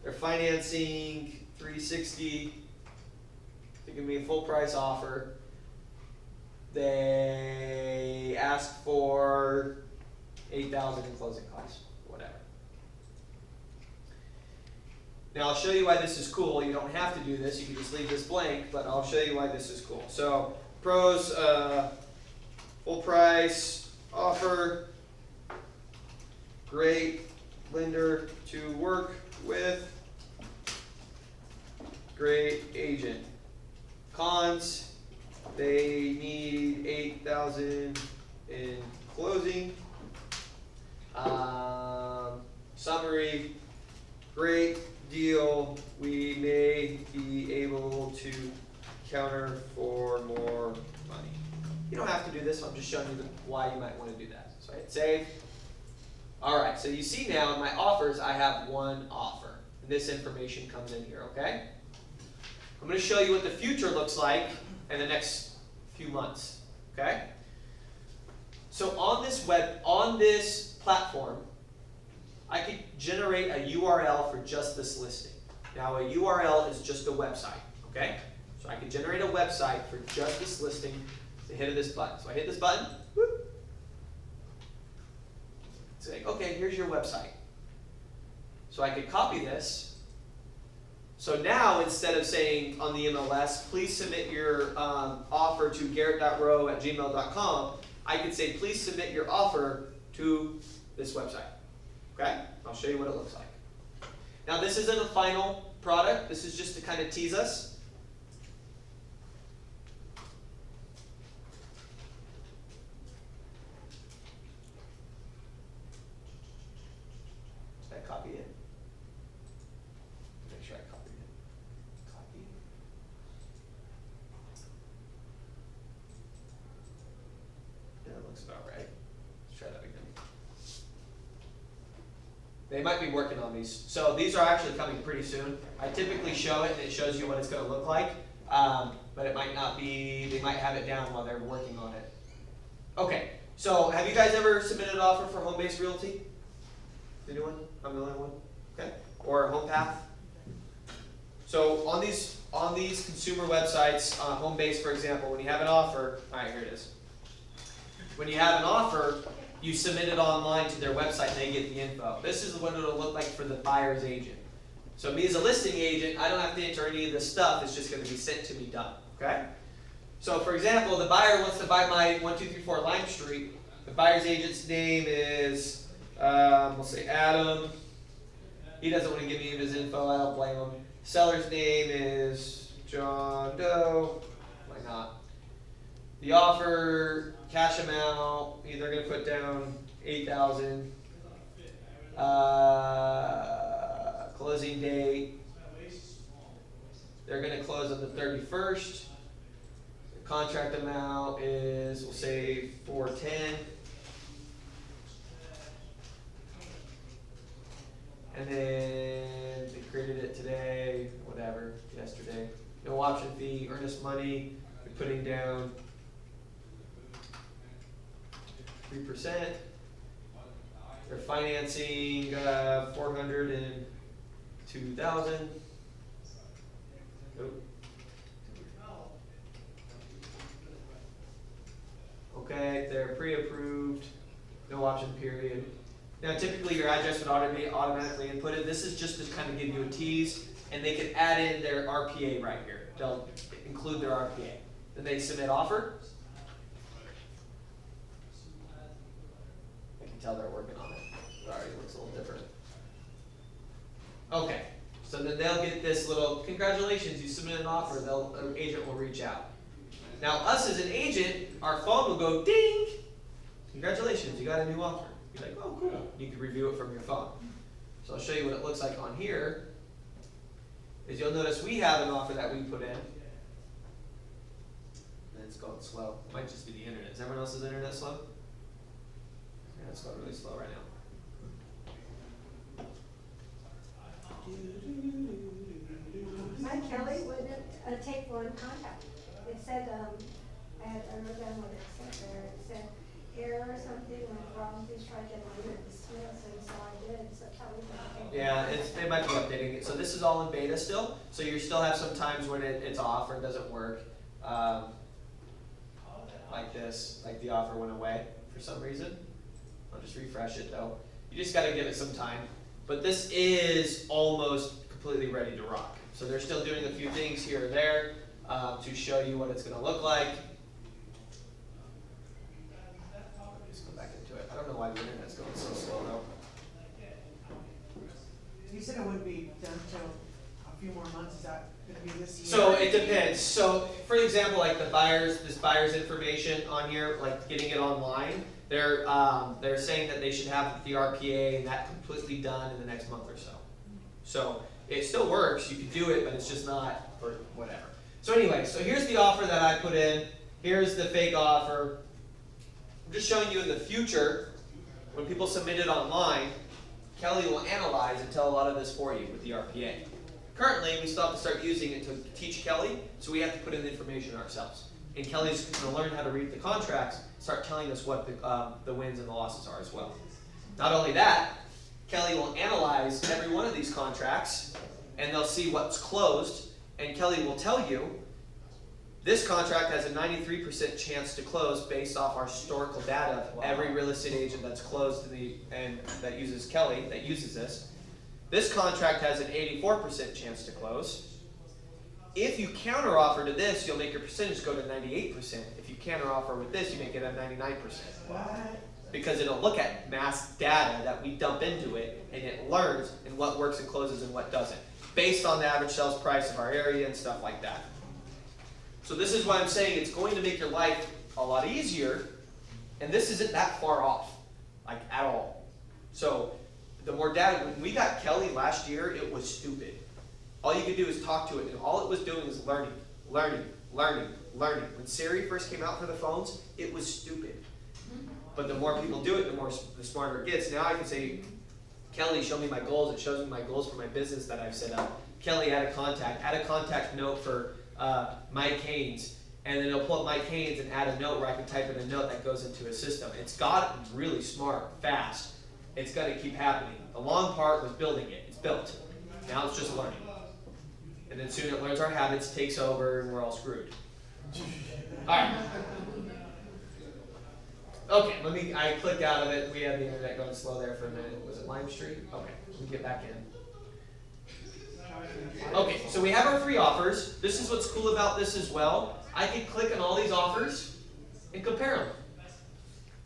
They're financing $360,000. They're going to be a full price offer. They ask for $8,000 in closing costs, whatever. Now I'll show you why this is cool. You don't have to do this. You can just leave this blank, but I'll show you why this is cool. So pros, full price offer, great lender to work with, great agent. Cons, they need $8,000 in closing. Summary, great deal. We may be able to counter for more money. You don't have to do this. I'm just showing you why you might want to do that. So I hit save. All right. So you see now in my offers, I have one offer. And this information comes in here. Okay. I'm going to show you what the future looks like in the next few months. Okay. So on this platform, I could generate a URL for just this listing. Now a URL is just a website, okay? So I could generate a website for just this listing with the hit of this button. So I hit this button, whoop. It's like, okay, here's your website. So I could copy this. So now instead of saying on the MLS, please submit your offer to garrett.rowe@gmail.com, I could say, please submit your offer to this website. Okay? I'll show you what it looks like. Now this isn't a final product. This is just to kind of tease us. Did I copy it? Make sure I copied it. Copy. Yeah, it looks about right. Let's try that again. They might be working on these. So these are actually coming pretty soon. I typically show it and it shows you what it's going to look like. But it might not be, they might have it down while they're working on it. Okay, so have you guys ever submitted an offer for Home-Based Realty? Anyone? I'm the only one? Okay. Or HomePath? So on these consumer websites, Home-Based for example, when you have an offer, alright, here it is. When you have an offer, you submit it online to their website and they get the info. This is what it'll look like for the buyer's agent. So me as a listing agent, I don't have to enter any of this stuff. It's just going to be sent to me done. Okay? So for example, the buyer wants to buy my 1234 Lime Street. The buyer's agent's name is, we'll say Adam. He doesn't want to give me his info. I don't blame him. Seller's name is John Doe. Why not? The offer, cash amount, they're going to put down $8,000. Closing date, they're going to close on the 31st. The contract amount is, we'll say $410. And then they created it today, whatever, yesterday. No option fee, earnest money, you're putting down 3%. They're financing $402,000. Nope. Okay, they're pre-approved. No option period. Now, typically your address would be automatically inputted. This is just to kind of give you a tease, and they can add in their RPA right here. They'll include their RPA. Then they submit offer. Tell they're working on it. Sorry, it looks a little different. Okay, so then they'll get this little, congratulations, you submitted an offer, an agent will reach out. Now us as an agent, our phone will go ding, congratulations, you got a new offer. You're like, oh cool, you can review it from your phone. So I'll show you what it looks like on here. Is you'll notice we have an offer that we put in. And it's going slow, it might just be the internet. Is everyone else's internet slow? Yeah, it's going really slow right now. My Kelly wouldn't take one contact. It said, I wrote down what it said there. It said, error or something went wrong, please try again later. And so I did, so Kelly wouldn't take Yeah, they might be updating it. So this is all in beta still. So you still have some times when it's off or it doesn't work. Like this, like the offer went away for some reason. I'll just refresh it though. You just got to give it some time. But this is almost completely ready to rock. So they're still doing a few things here or there to show you what it's going to look like. Just go back into it. I don't know why the internet's going so slow though. You said it wouldn't be done till a few more months. Is that going to be this year? So it depends. So for example, like this buyer's information on here, like getting it online, they're saying that they should have the RPA and that completely done in the next month or so. So it still works, you can do it, but it's just not for whatever. So anyway, so here's the offer that I put in. Here's the fake offer. I'm just showing you in the future, when people submit it online, Kelly will analyze and tell a lot of this for you with the RPA. Currently, we still have to start using it to teach Kelly, so we have to put in the information ourselves. And Kelly's going to learn how to read the contracts, start telling us what the wins and the losses are as well. Not only that, Kelly will analyze every one of these contracts, and they'll see what's closed, and Kelly will tell you, this contract has a 93% chance to close based off our historical data of every real estate agent that's closed and that uses Kelly, that uses this. This contract has an 84% chance to close. If you counteroffer to this, you'll make your percentage go to 98%. If you counteroffer with this, you make it at 99%. Because it'll look at mass data that we dump into it, and it learns in what works and closes and what doesn't, based on the average sales price of our area and stuff like that. So this is why I'm saying it's going to make your life a lot easier, and this isn't that far off, like at all. So the more data, when we got Kelly last year, it was stupid. All you could do is talk to it, and all it was doing is learning, learning, learning, learning. When Siri first came out for the phones, it was stupid. But the more people do it, the smarter it gets. Now I can say, Kelly, show me my goals. It shows me my goals for my business that I've set up. Kelly, add a contact note for Mike Haynes. And then it'll pull up Mike Haynes and add a note where I can type in a note that goes into a system. It's gotten really smart, fast. It's going to keep happening. The long part was building it. It's built. Now it's just learning. And then soon it learns our habits, takes over, and we're all screwed. All right. Okay, I clicked out of it. We had the internet going slow there for a minute. Was it Lime Street? Okay, let me get back in. Okay, so we have our free offers. This is what's cool about this as well. I can click on all these offers and compare them.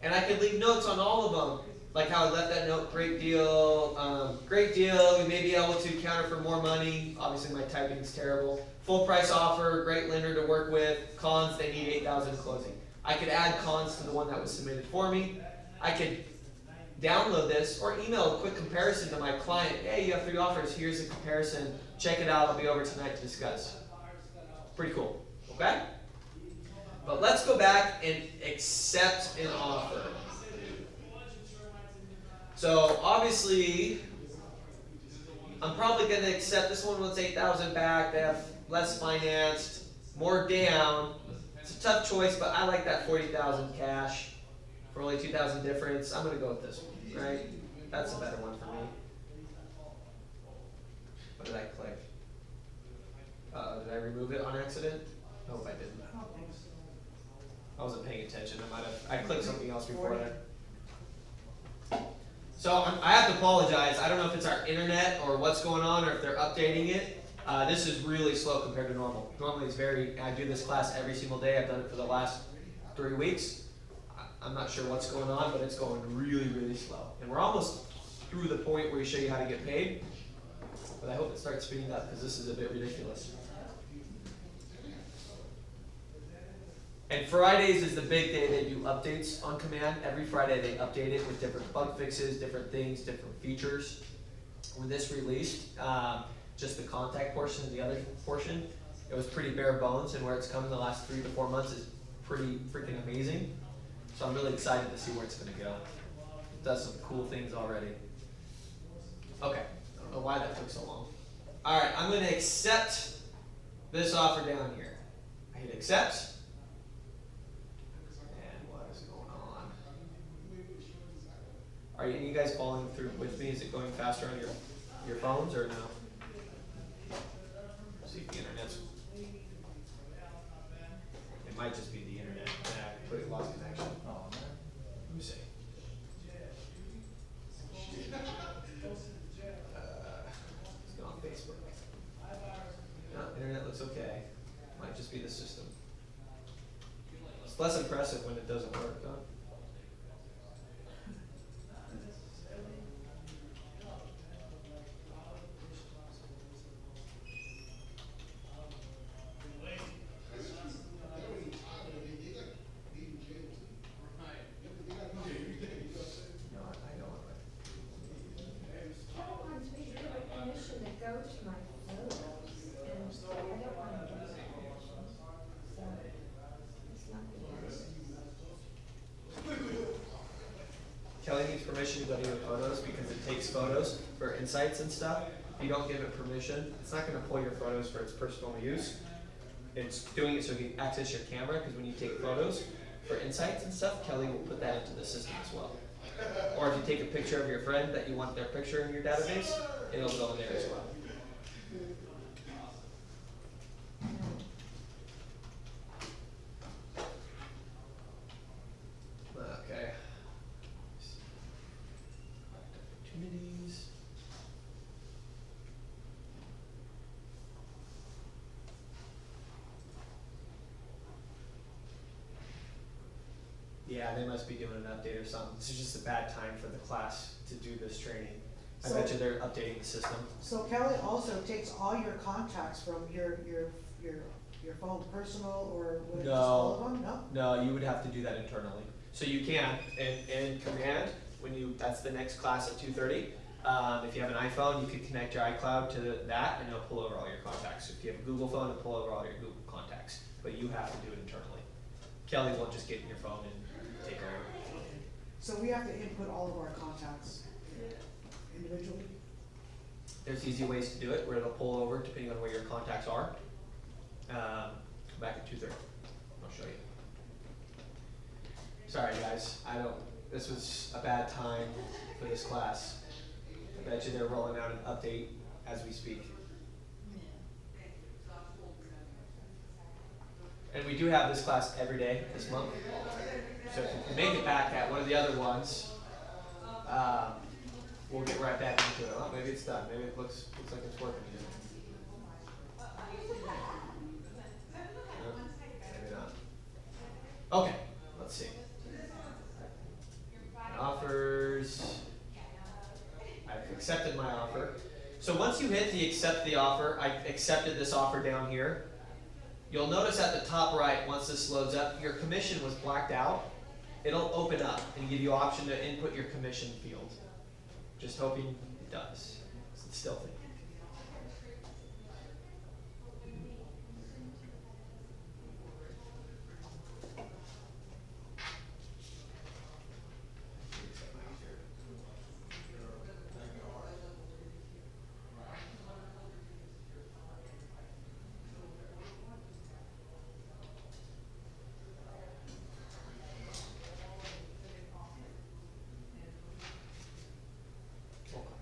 And I can leave notes on all of them. Like how I left that note, great deal, we may be able to counter for more money. Obviously my typing is terrible. Full price offer, great lender to work with. Cons, they need 8,000 closing. I could add cons to the one that was submitted for me. I could download this or email a quick comparison to my client. Hey, you have 3 offers, here's a comparison. Check it out, I'll be over tonight to discuss. Pretty cool, okay? But let's go back and accept an offer. So obviously, I'm probably going to accept this one wants 8,000 back. They have less financed, more down. It's a tough choice, but I like that 40,000 cash for only 2,000 difference. I'm going to go with this one, right? That's a better one for me. What did I click? Did I remove it on accident? I hope I didn't. I wasn't paying attention. I clicked something else before that. So I have to apologize. I don't know if it's our internet or what's going on or if they're updating it. This is really slow compared to normal. Normally it's I do this class every single day. I've done it for the last 3 weeks. I'm not sure what's going on, but it's going really, really slow. And we're almost through the point where we show you how to get paid. But I hope it starts speeding up because this is a bit ridiculous. And Fridays is the big day they do updates on command. Every Friday they update it with different bug fixes, different things, different features. When this released, just the contact portion and the other portion, it was pretty bare bones, and where it's come in the last 3 to 4 months is pretty freaking amazing. So I'm really excited to see where it's going to go. It does some cool things already. Okay, I don't know why that took so long. All right, I'm going to accept this offer down here. I hit accept. Are any of you guys following through with me? Is it going faster on your phones or no? See if the internet's... It might just be the internet. Yeah, I completely lost connection. Oh, let me see. Let's go on Facebook. No, internet looks okay. Might just be the system. It's less impressive when it doesn't work, though. my photos, and I don't wanna get my permission, so it's not good. Kelly needs permission to go to your photos because it takes photos for insights and stuff. If you don't give it permission, it's not gonna pull your photos for its personal use. It's doing it so you can access your camera, because when you take photos for insights and stuff, Kelly will put that into the system as well. Or if you take a picture of your friend that you want their picture in your database, it'll go in there as well. Okay. Opportunities. Yeah, they must be doing an update or something. This is just a bad time for the class to do this training. I bet you they're updating the system. So Kelly also takes all your contacts from your phone, personal or what, just all of them? No? No, you would have to do that internally. So you can, in Command, when you, that's the next class at 2:30. If you have an iPhone, you could connect your iCloud to that and it'll pull over all your contacts. If you have a Google phone, it'll pull over all your Google contacts. But you have to do it internally. Kelly won't just get in your phone and take over. So we have to input all of our contacts individually? There's easy ways to do it where it'll pull over depending on where your contacts are. Come back at 2:30. I'll show you. Sorry guys, this was a bad time for this class. I bet you they're rolling out an update as we speak. And we do have this class every day this month. So if you make it back at one of the other ones, we'll get right back into it. Oh, maybe it's done. Maybe it looks like it's working again. No, maybe not. Okay, let's see. My offers. I've accepted my offer. So once you hit the accept the offer, I accepted this offer down here. You'll notice at the top right, once this loads up, your commission was blacked out. It'll open up and give you option to input your commission field. Just hoping it does. It's still thinking.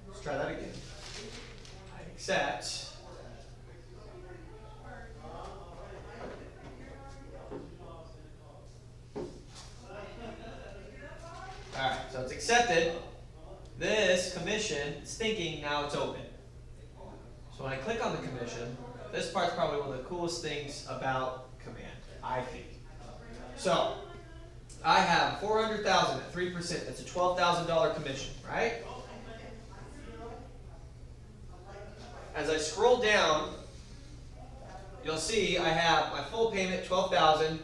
Let's try that again. I accept. Alright, so it's accepted. This commission is thinking now it's open. So when I click on the commission, this part's probably one of the coolest things about Command, I think. So, I have 400,000 at 3%, that's a $12,000 commission, right? As I scroll down, you'll see I have my full payment, $12,000.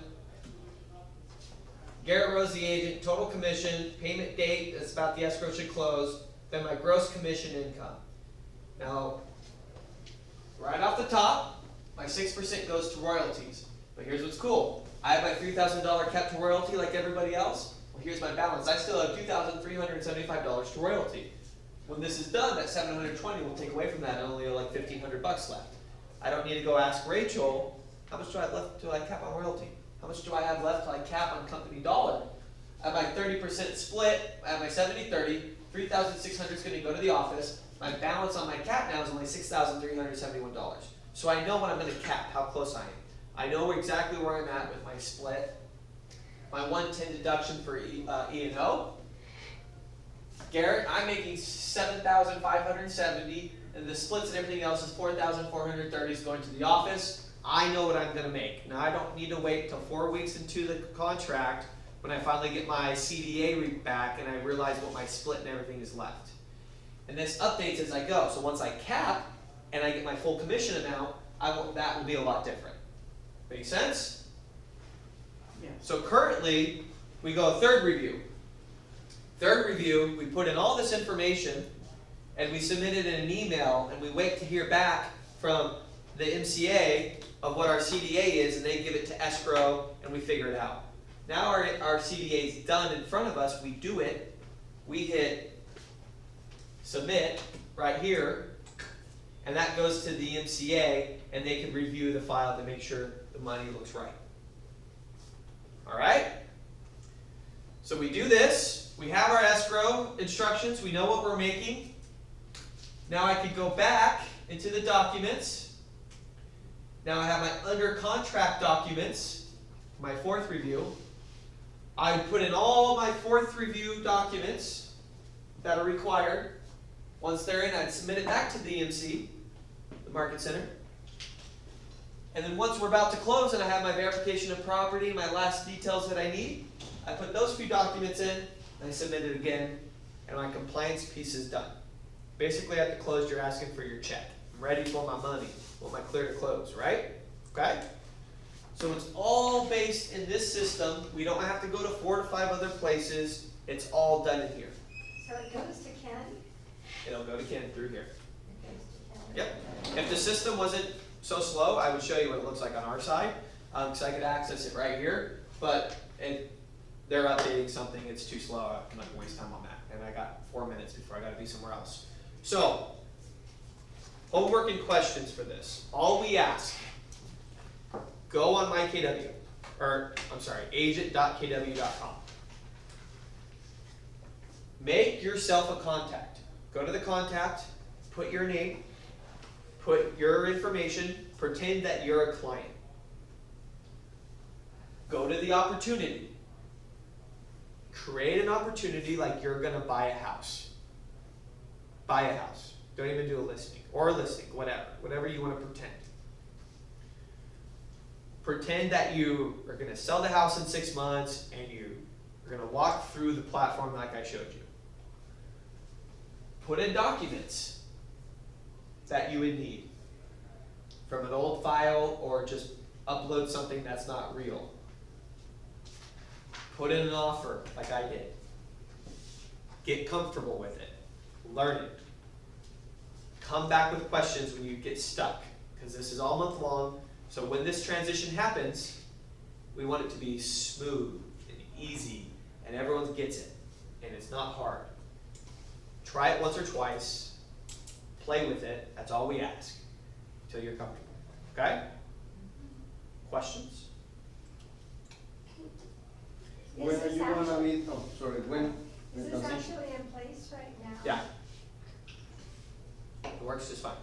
Garrett Rose, the agent, total commission, payment date, that's about the escrow should close, then my gross commission income. Now, right off the top, my 6% goes to royalties. But here's what's cool. I have my $3,000 kept to royalty like everybody else. Well, here's my balance. I still have $2,375 to royalty. When this is done, that $720 will take away from that and only like $1,500 left. I don't need to go ask Rachel, how much do I have left till I cap on royalty? How much do I have left till I cap on company dollar? I have my 30% split, I have my 70-30, $3,600 is going to go to the office. My balance on my cap now is only $6,371. So I know when I'm going to cap, how close I am. I know exactly where I'm at with my split. My 110 deduction for E&O. Garrett, I'm making $7,570, and the splits and everything else is $4,430 is going to the office. I know what I'm going to make. Now I don't need to wait till 4 weeks into the contract when I finally get my CDA back and I realize what my split and everything is left. And this updates as I go. So once I cap and I get my full commission amount, that will be a lot different. Make sense? Yeah. So currently, we go third review. Third review, we put in all this information, and we submit it in an email, and we wait to hear back from the MCA of what our CDA is, and they give it to escrow, and we figure it out. Now our CDA is done in front of us, we do it, we hit submit right here, and that goes to the MCA, and they can review the file to make sure the money looks right. Alright? So we do this, we have our escrow instructions, we know what we're making. Now I could go back into the documents. Now I have my under contract documents, my fourth review. I would put in all my fourth review documents that are required. Once they're in, I'd submit it back to the EMC, the Market Center. And then once we're about to close and I have my verification of property, my last details that I need, I put those few documents in, and I submit it again, and my compliance piece is done. Basically at the close, you're asking for your check. I'm ready for my money. I want my clear to close, right? Okay? So it's all based in this system. We don't have to go to 4 to 5 other places. It's all done in here. So it goes to Ken? It'll go to Ken through here. It goes to Ken. Yep. If the system wasn't so slow, I would show you what it looks like on our side, because I could access it right here. But they're updating something. It's too slow. I'm not going to waste time on that. And I got 4 minutes before I got to be somewhere else. So, homework and questions for this. All we ask, go on myKW, or I'm sorry, agent.kw.com. Make yourself a contact. Go to the contact, put your name, put your information, pretend that you're a client. Go to the opportunity. Create an opportunity like you're going to buy a house. Buy a house. Don't even do a listing. Or a listing, whatever you want to pretend. Pretend that you are going to sell the house in 6 months and you are going to walk through the platform like I showed you. Put in documents that you would need from an old file or just upload something that's not real. Put in an offer like I did. Get comfortable with it. Learn it. Come back with questions when you get stuck, because this is all month long. So when this transition happens, we want it to be smooth and easy, and everyone gets it, and it's not hard. Try it once or twice. Play with it. That's all we ask until you're comfortable. Okay? Questions? When are you gonna be, oh, sorry, when? Is this actually in place right now? Yeah. It works just fine.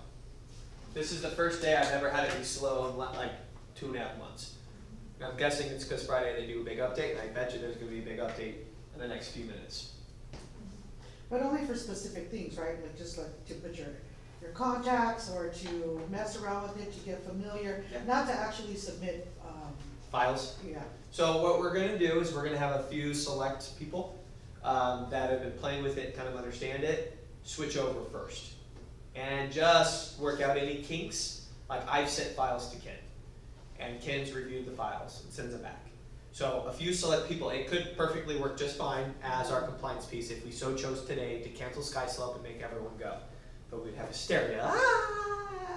This is the first day I've ever had it be slow in like 2.5 months. And I'm guessing it's because Friday they do a big update, and I bet you there's going to be a big update in the next few minutes. But only for specific things, right? Like just like to put your contacts or to mess around with it, to get familiar, Yeah. not to actually submit, Files. yeah. So what we're going to do is we're going to have a few select people that have been playing with it and kind of understand it, switch over first. And just work out any kinks. Like I've sent files to Ken, and Ken's reviewed the files and sends them back. So a few select people, it could perfectly work just fine as our compliance piece if we so chose today to cancel SkySlope and make everyone go. But we'd have hysteria.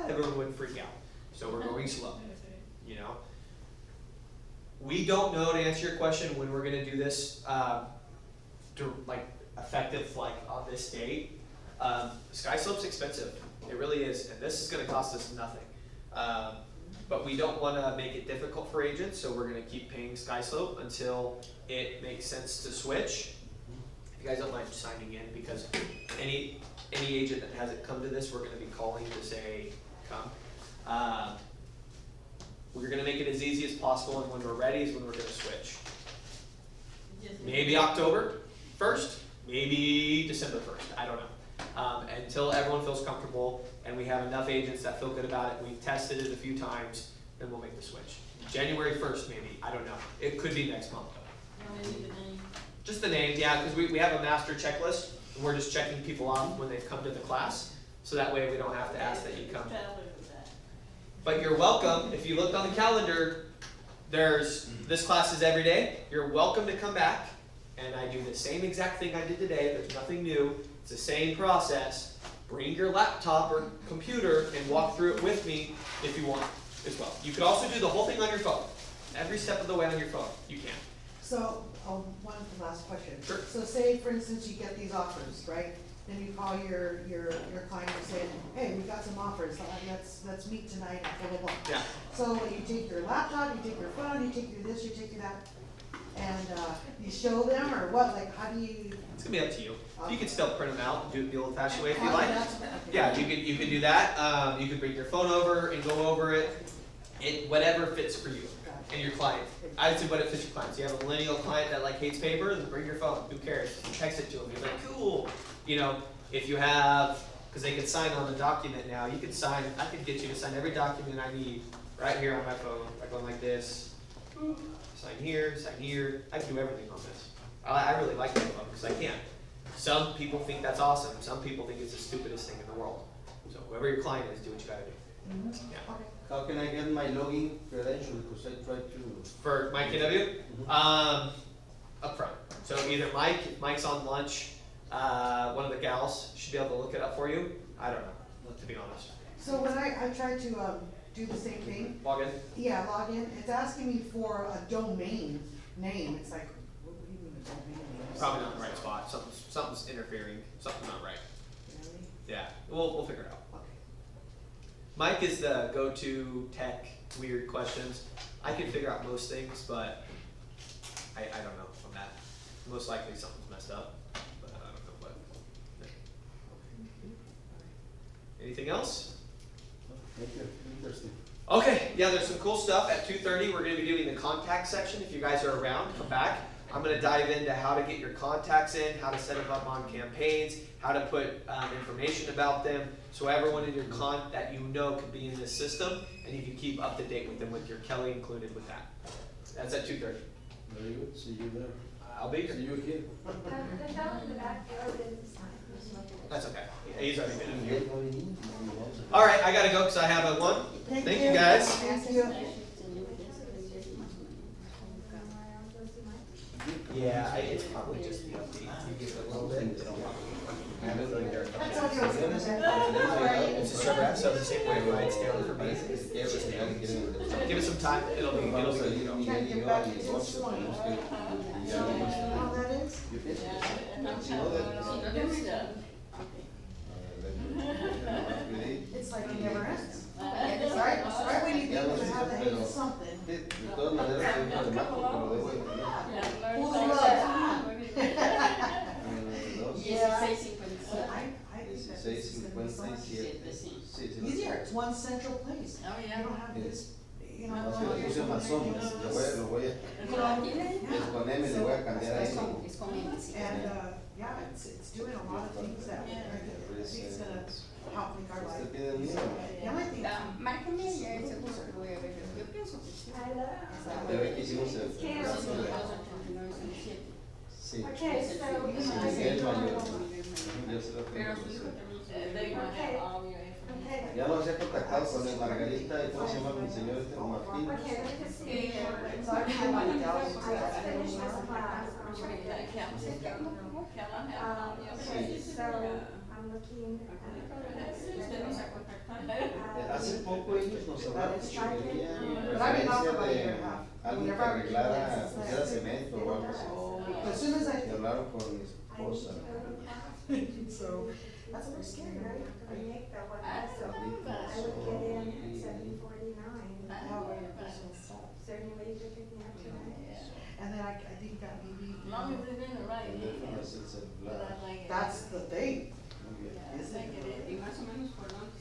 Everyone would freak out. So we're going slow, you know. We don't know, to answer your question, when we're going to do this, like effective like on this date. SkySlope's expensive. It really is, and this is going to cost us nothing. But we don't want to make it difficult for agents, so we're going to keep paying SkySlope until it makes sense to switch. If you guys don't mind signing in, because any agent that hasn't come to this, we're going to be calling to say, come. We're going to make it as easy as possible, and when we're ready is when we're going to switch. Maybe October 1st, maybe December 1st, I don't know. Until everyone feels comfortable and we have enough agents that feel good about it, we've tested it a few times, then we'll make the switch. January 1st maybe, I don't know. It could be next month though. Just the name, yeah, because we have a master checklist, and we're just checking people off when they've come to the class, so that way we don't have to ask that you come. But you're welcome, if you look on the calendar, this class is every day. You're welcome to come back, and I do the same exact thing I did today. There's nothing new. It's the same process. bring your laptop or computer and walk through it with me if you want as well. You could also do the whole thing on your phone. Every step of the way on your phone, you can. So, one last question. Sure. So say, for instance, you get these offers, right? Then you call your client and say, hey, we got some offers, let's meet tonight, blah, blah, blah. Yeah. So you take your laptop, you take your phone, you take your this, you take your that, and, you show them, or what, like, how do you? It's gonna be up to you. You can still print them out and do it the old fashioned way if you Okay, like. that's- okay. Yeah, you could do that. You could bring your phone over and go over it. Whatever fits for you and your client. I would say what it fits your clients. You have a millennial client that like hates paper, then bring your phone. Who cares? Text it to them. Be like, cool. You know, if you have, because they can sign on the document now. You can sign. I could get you to sign every document I need right here on my phone. By going like this. Sign here. Sign here. I can do everything on this. I really like that because I can. Some people think that's awesome. Some people think it's the stupidest thing in the world. So whoever your client is, do what you gotta do. Yeah. Okay. How can I get my login credentials, because I tried to. For Mike KW, up front. So either Mike's on lunch, one of the gals should be able to look it up for you. I don't know, to be honest. So when I try to, do the same thing, Log in. yeah, log in, it's asking me for a domain name, it's like, what do you mean a domain name? Probably not in the right spot. Something's interfering. Something's not right. Really? Yeah, we'll figure it out. Okay. Mike is the go-to tech weird questions. I can figure out most things, but I don't know on that. Most likely something's messed up, but I don't know what. Anything else? Thank you, interesting. Okay, yeah, there's some cool stuff. At 2:30, we're going to be doing the contact section. If you guys are around, come back. I'm going to dive into how to get your contacts in, how to set them up on campaigns, how to put information about them, so everyone in your that you know could be in this system, and you can keep up to date with them with your Kelly included with that. That's at 2:30. Very good, see you there. I'll be See here. you here. The fellow in the back door didn't sign. That's okay. He's already been in here. Late morning, All right, I got to go because I have a one. Thank you, guys. Thank you. Yeah, it's probably just the update. You give it a little bit. It'll That's all you was It's a server app, so it's the same way it writes down for me. Give it some time. It'll be good to go. Can't get back to this one. How that is? It's like it never ends. Right when you think you have to hate something. De todas maneras, soy matemático, pero debo de tener. Pull the rug. Yeah. I think that this is gonna be so much 16:57. easier, it's one central place. Oh, You yeah. don't have this, you know. Más que le puse masones, lo voy a, es con M, le voy a cambiar ahí. Es con M, sí. And, yeah, it's doing a lot of things that, I think it's gonna help make our life. ¿Usted tiene el mío? The only thing, Márcame ayer, seguro que voy a ver. Yo pienso que sí. I love. Ya ve que hicimos el. Sí. Okay, so. Miguel Mayor. Yo se lo Pero tengo. su hijo también Okay. Ya nos había contactado con el Margarita y cómo se llama el señor este Martín. Okay, let me just see. so I have my gals. I just finished this class. Okay, so I'm looking Hace poco ellos nos hablaron que querían But I've been off referencia about a year de and a half. alguien que Whenever I arreglara, pusiera cemento o algo así. As soon as Y I, hablaron con mi esposa. so, that's very scary, right? I make that one, so I would get in at 7:49. Is there any way you could pick me up tonight? And then I think that maybe, Teléfono es el celular. that's the thing, Muy bien. isn't it? Y más o menos por dónde